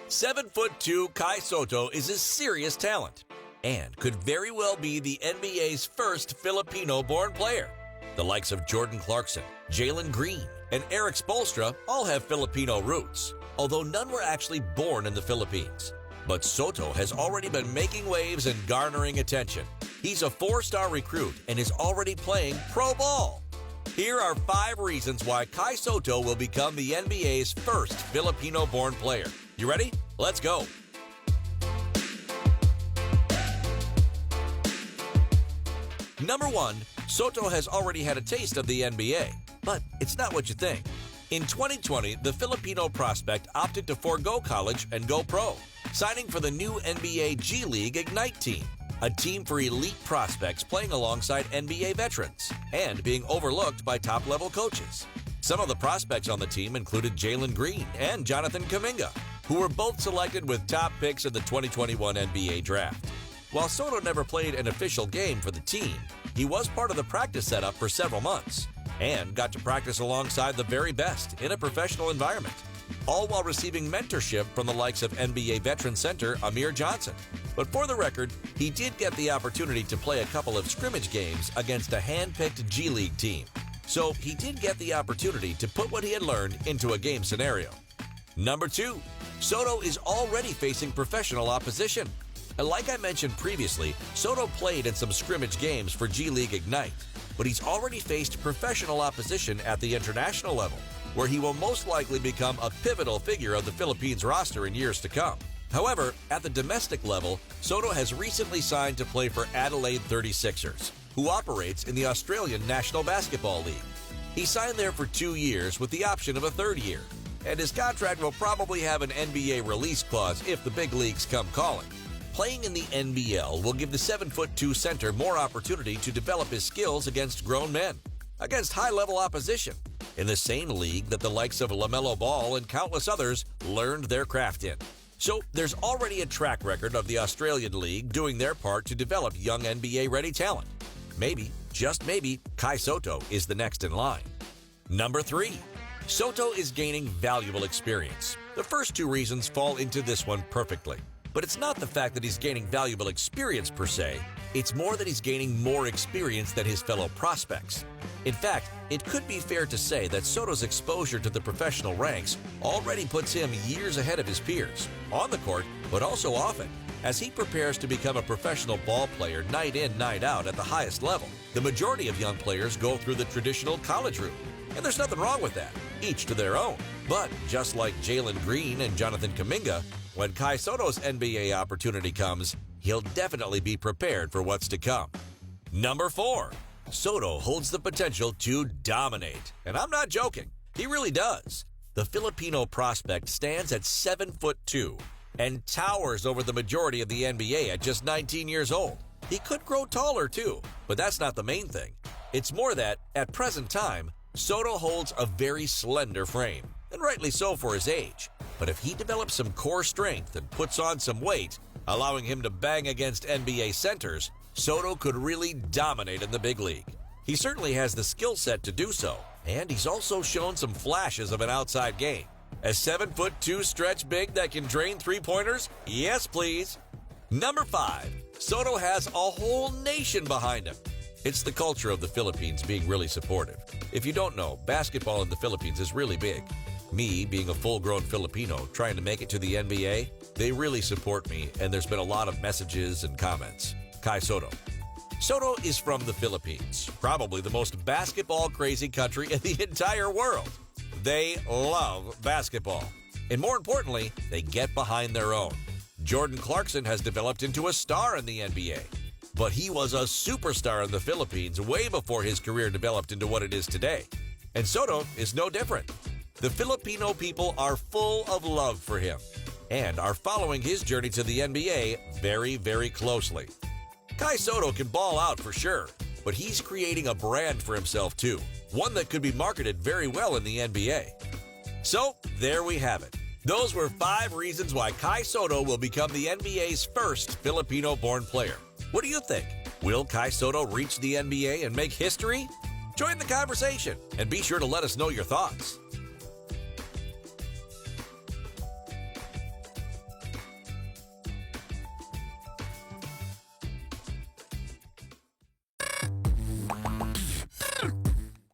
7'2" Kai Sotto is a serious talent and could very well be the NBA's first Filipino-born player. The likes of Jordan Clarkson, Jalen Green, and Eric Spoelstra all have Filipino roots, although none were actually born in the Philippines. But Sotto has already been making waves and garnering attention. He's a 4-star recruit and is already playing pro ball. Here are 5 reasons why Kai Sotto will become the NBA's first Filipino-born player. You ready? Let's go. Number 1, Sotto has already had a taste of the NBA, but it's not what you think. In 2020, the Filipino prospect opted to forego college and go pro, signing for the new NBA G League Ignite team, a team for elite prospects playing alongside NBA veterans and being overlooked by top-level coaches. Some of the prospects on the team included Jalen Green and Jonathan Kuminga, who were both selected with top picks in the 2021 NBA draft. While Sotto never played an official game for the team, he was part of the practice setup for several months and got to practice alongside the very best in a professional environment, all while receiving mentorship from the likes of NBA veteran center Amir Johnson. But for the record, he did get the opportunity to play a couple of scrimmage games against a hand-picked G League team. So he did get the opportunity to put what he had learned into a game scenario. Number 2, Sotto is already facing professional opposition. Like I mentioned previously, Sotto played in some scrimmage games for G League Ignite, but he's already faced professional opposition at the international level, where he will most likely become a pivotal figure of the Philippines roster in years to come. However, at the domestic level, Sotto has recently signed to play for Adelaide 36ers, who operates in the Australian National Basketball League. He signed there for 2 years with the option of a 3rd year, and his contract will probably have an NBA release clause if the big leagues come calling. Playing in the NBL will give the 7'2" center more opportunity to develop his skills against grown men, against high-level opposition, in the same league that the likes of LaMelo Ball and countless others learned their craft in. So there's already a track record of the Australian League doing their part to develop young NBA-ready talent. Maybe, just maybe, Kai Sotto is the next in line. Number 3, Sotto is gaining valuable experience. The first 2 reasons fall into this one perfectly. But it's not the fact that he's gaining valuable experience per se, it's more that he's gaining more experience than his fellow prospects. In fact, it could be fair to say that Sotto's exposure to the professional ranks already puts him years ahead of his peers, on the court, but also often, as he prepares to become a professional ball player night in, night out at the highest level. The majority of young players go through the traditional college route, and there's nothing wrong with that, each to their own. But just like Jalen Green and Jonathan Kuminga, when Kai Sotto's NBA opportunity comes, he'll definitely be prepared for what's to come. Number 4, Sotto holds the potential to dominate. And I'm not joking, he really does. The Filipino prospect stands at 7'2" and towers over the majority of the NBA at just 19 years old. He could grow taller too, but that's not the main thing. It's more that, at present time, Sotto holds a very slender frame, and rightly so for his age. But if he develops some core strength and puts on some weight, allowing him to bang against NBA centers, Sotto could really dominate in the big league. He certainly has the skill set to do so, and he's also shown some flashes of an outside game. A 7'2" stretch big that can drain 3-pointers? Yes, please. Number 5, Sotto has a whole nation behind him. It's the culture of the Philippines being really supportive. If you don't know, basketball in the Philippines is really big. Me, being a full-grown Filipino trying to make it to the NBA, they really support me, and there's been a lot of messages and comments. Kai Sotto. Sotto is from the Philippines, probably the most basketball-crazy country in the entire world. They love basketball. And more importantly, they get behind their own. Jordan Clarkson has developed into a star in the NBA. But he was a superstar in the Philippines way before his career developed into what it is today. And Sotto is no different. The Filipino people are full of love for him and are following his journey to the NBA very, very closely. Kai Sotto can ball out for sure, but he's creating a brand for himself too, one that could be marketed very well in the NBA. So, there we have it. Those were 5 reasons why Kai Sotto will become the NBA's first Filipino-born player. What do you think? Will Kai Sotto reach the NBA and make history? Join the conversation and be sure to let us know your thoughts.